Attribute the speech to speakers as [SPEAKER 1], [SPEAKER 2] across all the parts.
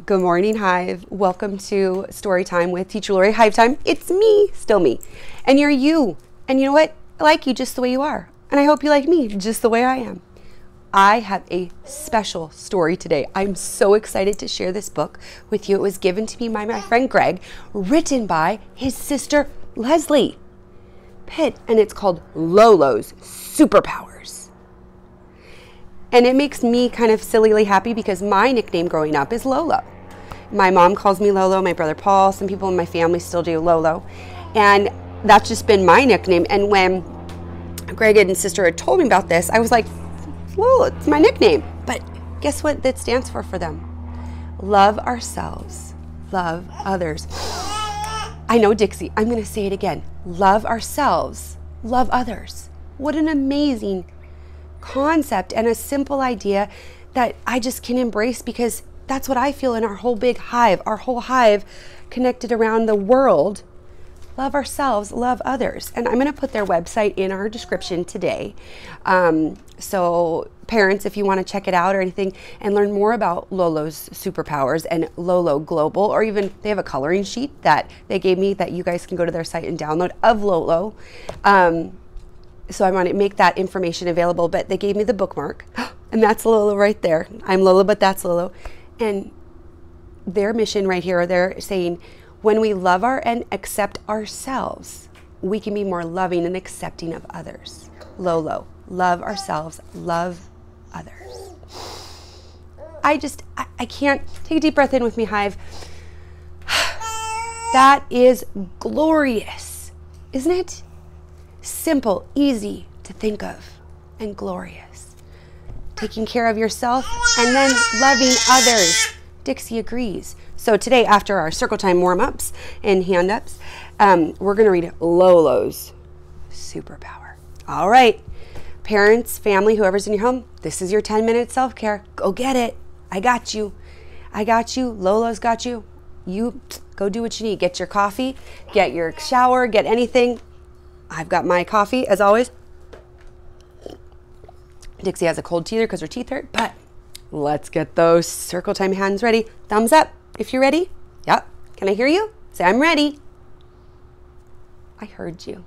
[SPEAKER 1] Good morning, Hive. Welcome to Story Time with Teacher Lori. Hive Time. It's me, still me. And you're you. And you know what? I like you just the way you are. And I hope you like me just the way I am. I have a special story today. I'm so excited to share this book with you. It was given to me by my friend Greg, written by his sister Leslie Pitt, and it's called Lolo's Superpowers. And it makes me kind of sillily happy because my nickname growing up is Lolo. My mom calls me Lolo, my brother Paul, some people in my family still do Lolo. And that's just been my nickname. And when Greg and sister had told me about this, I was like, Lolo, it's my nickname. But guess what that stands for them? Love ourselves, love others. I know, Dixie, I'm going to say it again. Love ourselves, love others. What an amazing concept and a simple idea that I just can embrace, because that's what I feel in our whole big hive, our whole hive connected around the world. Love ourselves, love others. And I'm going to put their website in our description today. So parents, if you want to check it out or anything and learn more about Lolo's Superpowers and Lolo Global, or even they have a coloring sheet that they gave me that you guys can go to their site and download of Lolo. So I want to make that information available, but they gave me the bookmark and that's Lolo right there. I'm Lolo, but that's Lolo. And their mission right here, they're saying, when we love and accept ourselves, we can be more loving and accepting of others. Lolo, love ourselves, love others. I can't. Take a deep breath in with me, Hive. That is glorious, isn't it? Simple, easy to think of, and glorious. Taking care of yourself and then loving others. Dixie agrees. So today, after our circle time warm-ups and hand-ups, we're going to read Lolo's Superpower. All right, parents, family, whoever's in your home, this is your 10-minute self-care. Go get it. I got you. I got you. Lolo's got you. You go do what you need. Get your coffee, get your shower, get anything. I've got my coffee, as always. Dixie has a cold teether because her teeth hurt, but let's get those circle time hands ready. Thumbs up if you're ready. Yep. Can I hear you? Say, I'm ready. I heard you.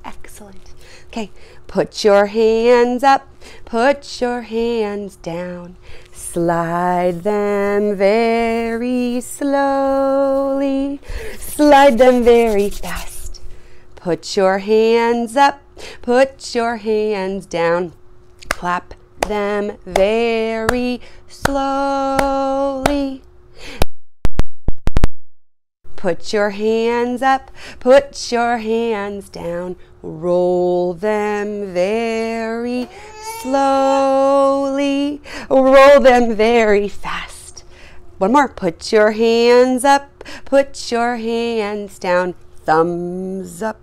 [SPEAKER 1] Excellent. Okay. Put your hands up. Put your hands down. Slide them very slowly. Slide them very fast. Put your hands up. Put your hands down. Clap them very slowly. Put your hands up, put your hands down, roll them very slowly, roll them very fast. One more, put your hands up, put your hands down, thumbs up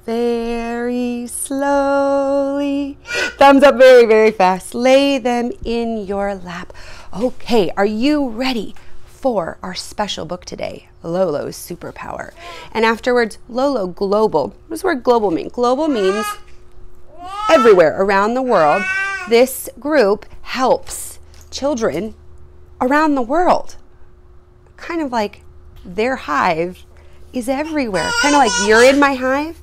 [SPEAKER 1] very slowly, thumbs up very, very fast. Lay them in your lap. Okay, are you ready for our special book today, Lolo's Superpower? And afterwards, Lolo Global. What does the word global mean? Global means everywhere around the world. This group helps children around the world. Kind of like their hive is everywhere. Kind of like you're in my hive,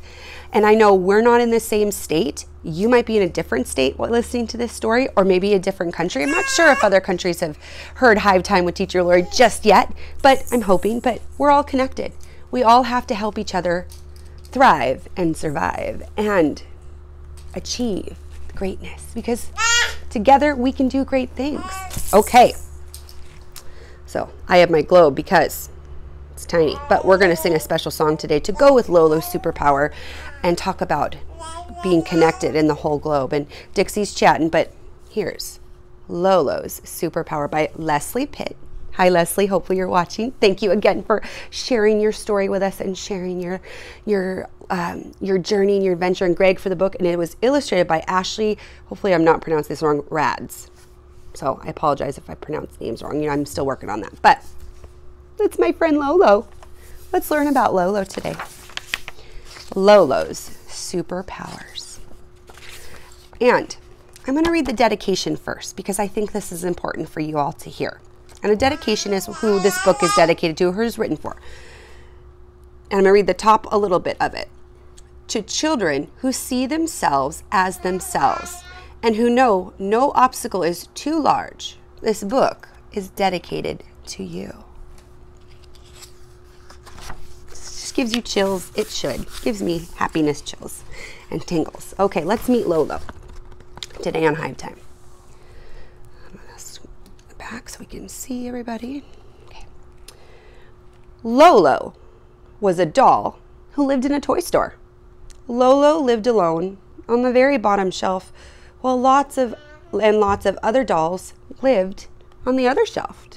[SPEAKER 1] and I know we're not in the same state. You might be in a different state while listening to this story, or maybe a different country. I'm not sure if other countries have heard Hive Time with Teacher Lori just yet, but I'm hoping. But we're all connected. We all have to help each other thrive and survive and achieve greatness, because together we can do great things. Okay. So I have my globe because it's tiny, but we're going to sing a special song today to go with Lolo's Superpower and talk about being connected in the whole globe. And Dixie's chatting, but here's Lolo's Superpower by Leslie Pitt. Hi, Leslie. Hopefully you're watching. Thank you again for sharing your story with us and sharing your journey and your adventure, and Greg for the book. And it was illustrated by Ashley. Hopefully I'm not pronouncing this wrong. Rads. So I apologize if I pronounce names wrong. You know, I'm still working on that. But that's my friend Lolo. Let's learn about Lolo today. Lolo's Superpowers. And I'm going to read the dedication first because I think this is important for you all to hear. And a dedication is who this book is dedicated to, who it's written for. And I'm going to read the top a little bit of it. To children who see themselves as themselves and who know no obstacle is too large, this book is dedicated to you. Just gives you chills. It should. Gives me happiness chills and tingles. Okay, let's meet Lolo today on Hive Time. I'm going to scoot back so we can see everybody. Okay. Lolo was a doll who lived in a toy store. Lolo lived alone on the very bottom shelf, while lots of other dolls lived on the other shelf.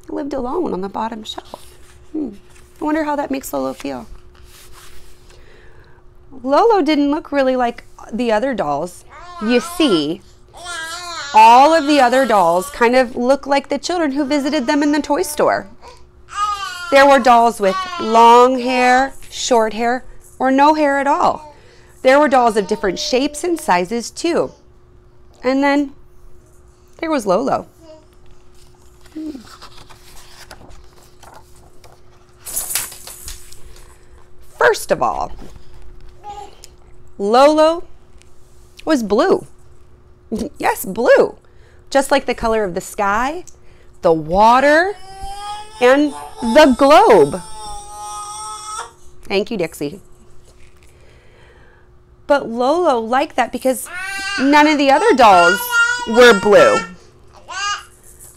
[SPEAKER 1] Lived alone on the bottom shelf. I wonder how that makes Lolo feel. Lolo didn't look really like the other dolls. You see, all of the other dolls kind of look like the children who visited them in the toy store. There were dolls with long hair, short hair, or no hair at all. There were dolls of different shapes and sizes too. And then there was Lolo. First of all, Lolo was blue. Yes, blue. Just like the color of the sky, the water, and the globe. Thank you, Dixie. But Lolo liked that because none of the other dolls were blue.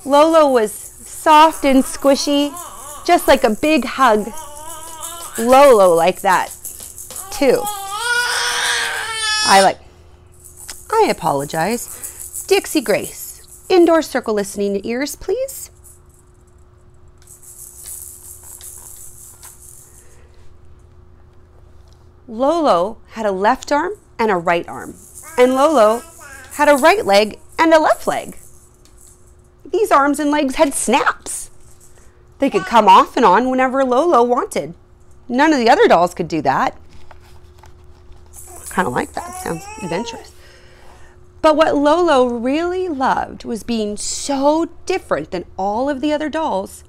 [SPEAKER 1] Lolo was soft and squishy, just like a big hug. Lolo liked that too. I apologize. Dixie Grace, indoor circle listening ears, please. Lolo had a left arm and a right arm, and Lolo had a right leg and a left leg. These arms and legs had snaps. They could come off and on whenever Lolo wanted. None of the other dolls could do that. Kind of like that. Sounds adventurous. But what Lolo really loved was being so different than all of the other dolls.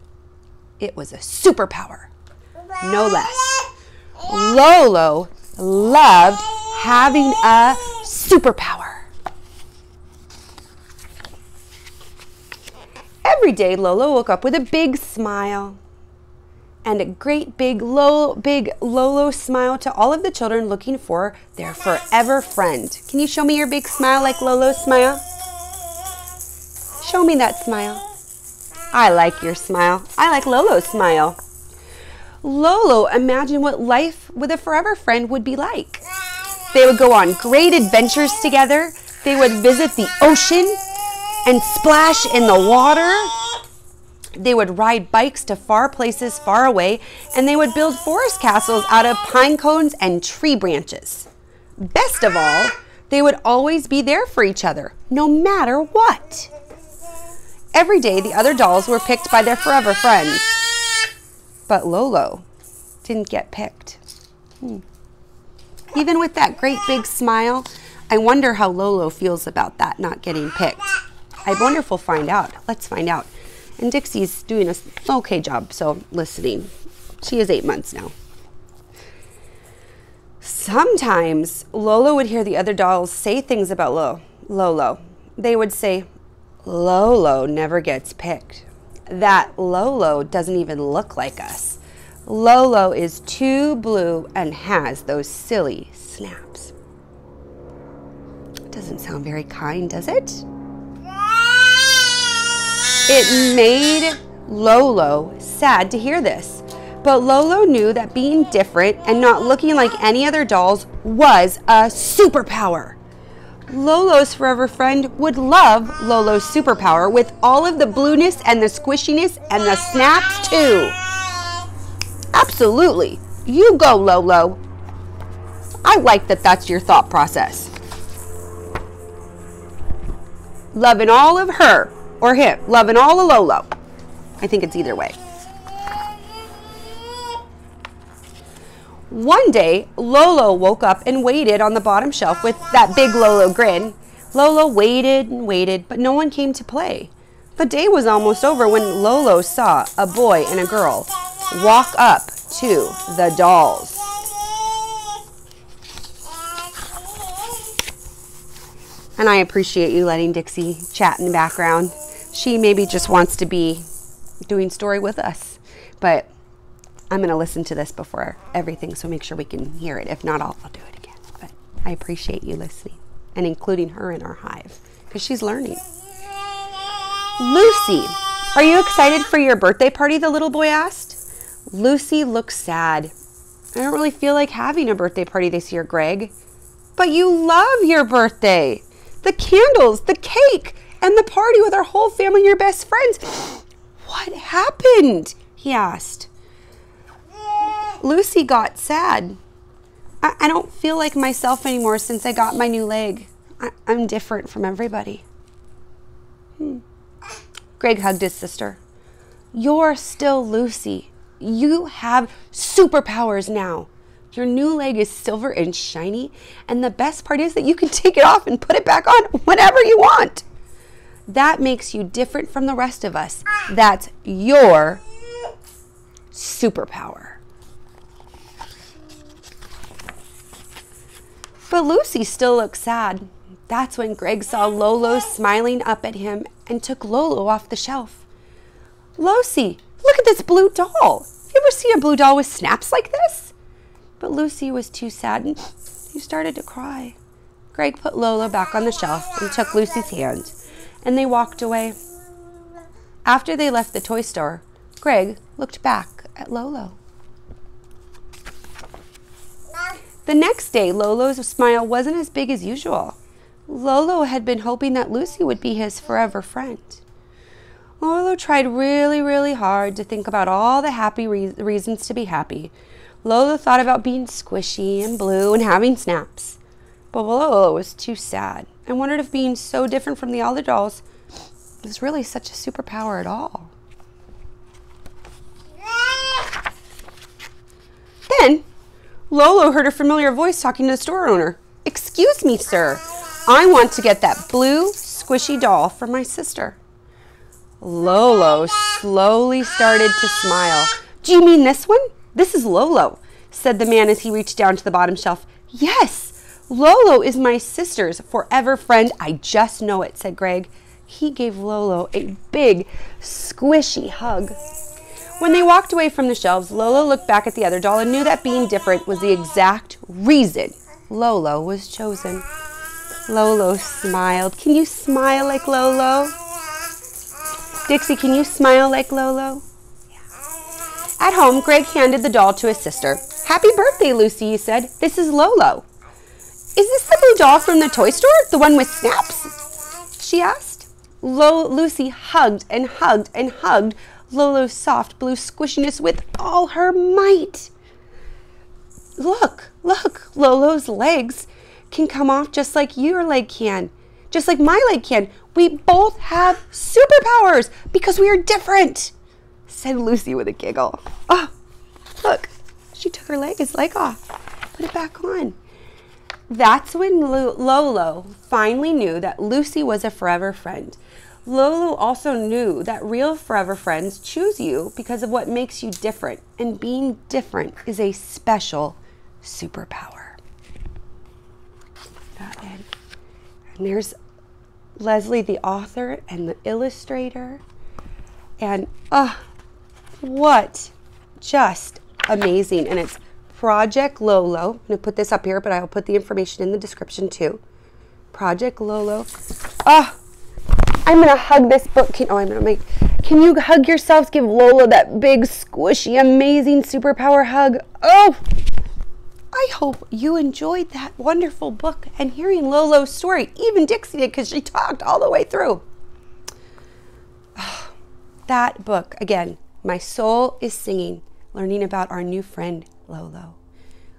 [SPEAKER 1] It was a superpower, no less. Lolo loved having a superpower. Every day, Lolo woke up with a big smile and a great big Lolo smile to all of the children looking for their forever friend. Can you show me your big smile like Lolo's smile? Show me that smile. I like your smile. I like Lolo's smile. Lolo imagined what life with a forever friend would be like. They would go on great adventures together. They would visit the ocean and splash in the water. They would ride bikes to far places far away, and they would build forest castles out of pine cones and tree branches. Best of all, they would always be there for each other, no matter what. Every day, the other dolls were picked by their forever friends. But Lolo didn't get picked. Even with that great big smile, I wonder how Lolo feels about that, not getting picked. I wonder if we'll find out. Let's find out. And Dixie's doing an okay job, so listening. She is 8 months now. Sometimes Lolo would hear the other dolls say things about Lolo. They would say, Lolo never gets picked. That Lolo doesn't even look like us. Lolo is too blue and has those silly snaps. Doesn't sound very kind, does it? It made Lolo sad to hear this, but Lolo knew that being different and not looking like any other dolls was a superpower. Lolo's forever friend would love Lolo's superpower with all of the blueness and the squishiness and the snaps too. Absolutely. You go, Lolo. I like that that's your thought process. Loving all of her or him. Loving all of Lolo. I think it's either way. One day, Lolo woke up and waited on the bottom shelf with that big Lolo grin. Lolo waited and waited, but no one came to play. The day was almost over when Lolo saw a boy and a girl walk up to the dolls. And I appreciate you letting Dixie chat in the background. She maybe just wants to be doing story with us, but I'm going to listen to this before everything, so make sure we can hear it. If not, I'll do it again. But I appreciate you listening and including her in our hive because she's learning. Lucy, are you excited for your birthday party? The little boy asked. Lucy looked sad. I don't really feel like having a birthday party this year, Greg. But you love your birthday. The candles, the cake, and the party with our whole family and your best friends. What happened? He asked. Lucy got sad. I don't feel like myself anymore since I got my new leg. I'm different from everybody. Greg hugged his sister. You're still Lucy. You have superpowers now. Your new leg is silver and shiny, and the best part is that you can take it off and put it back on whenever you want. That makes you different from the rest of us. That's your superpower. But Lucy still looked sad. That's when Greg saw Lolo smiling up at him and took Lolo off the shelf. Lucy, look at this blue doll. You ever see a blue doll with snaps like this? But Lucy was too sad and she started to cry. Greg put Lolo back on the shelf and took Lucy's hand, and they walked away. After they left the toy store, Greg looked back at Lolo. The next day, Lolo's smile wasn't as big as usual. Lolo had been hoping that Lucy would be his forever friend. Lolo tried really, really hard to think about all the happy reasons to be happy. Lolo thought about being squishy and blue and having snaps. But Lolo was too sad and wondered if being so different from the other dolls was really such a superpower at all. Then, Lolo heard a familiar voice talking to the store owner. Excuse me, sir. I want to get that blue, squishy doll for my sister. Lolo slowly started to smile. Do you mean this one? This is Lolo, said the man as he reached down to the bottom shelf. Yes, Lolo is my sister's forever friend. I just know it, said Greg. He gave Lolo a big, squishy hug. When they walked away from the shelves, Lolo looked back at the other doll and knew that being different was the exact reason Lolo was chosen. Lolo smiled. Can you smile like Lolo? Dixie, can you smile like Lolo? Yeah. At home, Greg handed the doll to his sister. Happy birthday, Lucy, he said. This is Lolo. Is this the blue doll from the toy store? The one with snaps? She asked. Lucy hugged and hugged and hugged Lolo's soft blue squishiness with all her might. Look, Lolo's legs can come off just like your leg can, just like my leg can. We both have superpowers because we are different, said Lucy with a giggle. Oh, look, she took her leg off, put it back on. That's when Lolo finally knew that Lucy was a forever friend. Lolo also knew that real forever friends choose you because of what makes you different, and being different is a special superpower. And there's Leslie, the author and the illustrator, and what just amazing. And it's Project Lolo. I'm going to put this up here, but I'll put the information in the description too. Project Lolo. I'm going to hug this book. Can you hug yourselves? Give Lolo that big, squishy, amazing superpower hug. Oh, I hope you enjoyed that wonderful book and hearing Lolo's story. Even Dixie did, because she talked all the way through. That book, again, my soul is singing, learning about our new friend, Lolo.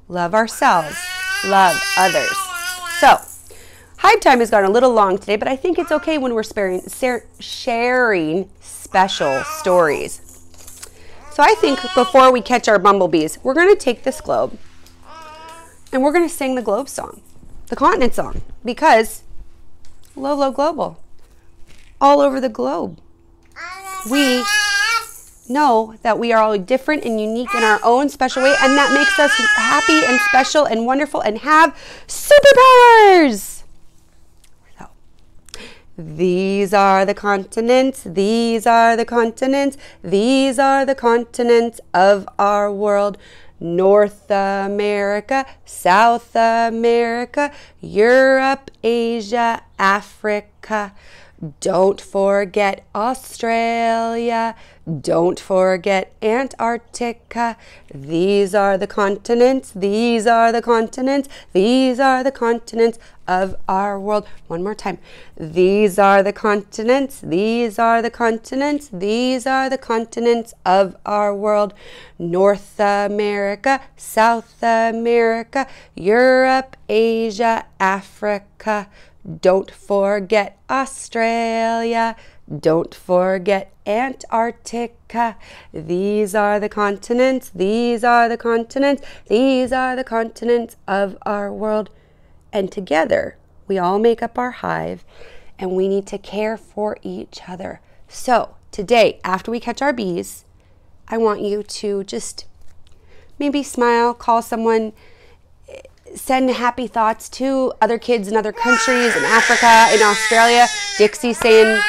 [SPEAKER 1] Love ourselves, love others. So, Hive time has gone a little long today, but I think it's okay when we're sharing special stories. So I think before we catch our bumblebees, we're going to take this globe and we're going to sing the globe song, the continent song, because Lolo Global, all over the globe, we know that we are all different and unique in our own special way, and that makes us happy and special and wonderful and have superpowers. So, these are the continents, these are the continents, these are the continents of our world. North America, South America, Europe, Asia, Africa. Don't forget Australia. Don't forget Antarctica. These are the continents. These are the continents. These are the continents of our world. One more time. These are the continents. These are the continents. These are the continents of our world. North America, South America, Europe, Asia, Africa. Don't forget Australia. Don't forget Antarctica. These are the continents. These are the continents. These are the continents of our world. And together, we all make up our hive, and we need to care for each other. So today, after we catch our bees, I want you to just maybe smile, call someone, send happy thoughts to other kids in other countries, in Africa, in Australia. Dixie's saying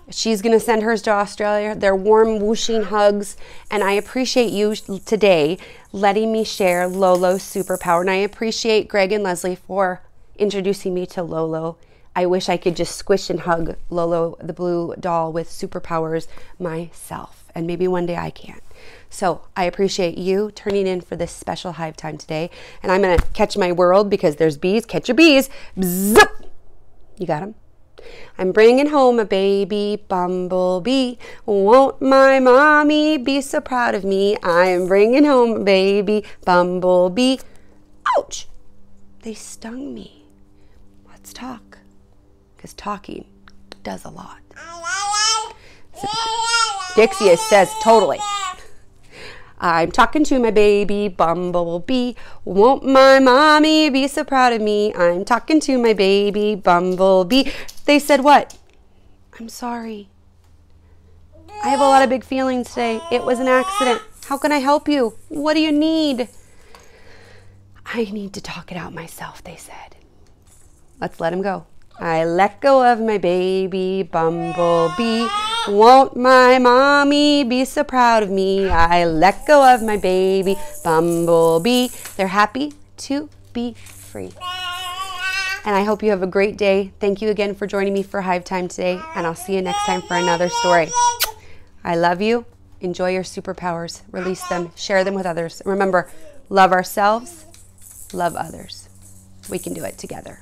[SPEAKER 1] she's going to send hers to Australia. They're warm, whooshing hugs. And I appreciate you today letting me share Lolo's superpower. And I appreciate Greg and Leslie for introducing me to Lolo. I wish I could just squish and hug Lolo, the blue doll with superpowers myself. And maybe one day I can. So I appreciate you turning in for this special hive time today. And I'm going to catch my world because there's bees. Catch your bees. Bzzup. You got them? I'm bringing home a baby bumblebee. Won't my mommy be so proud of me? I'm bringing home a baby bumblebee. Ouch! They stung me. Let's talk. Because talking does a lot. So, Dixie says totally. I'm talking to my baby bumblebee. Won't my mommy be so proud of me? I'm talking to my baby bumblebee. They said what? I'm sorry. I have a lot of big feelings today. It was an accident. How can I help you? What do you need? I need to talk it out myself, they said. Let's let him go. I let go of my baby bumblebee. Won't my mommy be so proud of me? I let go of my baby bumblebee. They're happy to be free. And I hope you have a great day. Thank you again for joining me for Hive Time today. And I'll see you next time for another story. I love you. Enjoy your superpowers. Release them. Share them with others. Remember, love ourselves, love others. We can do it together.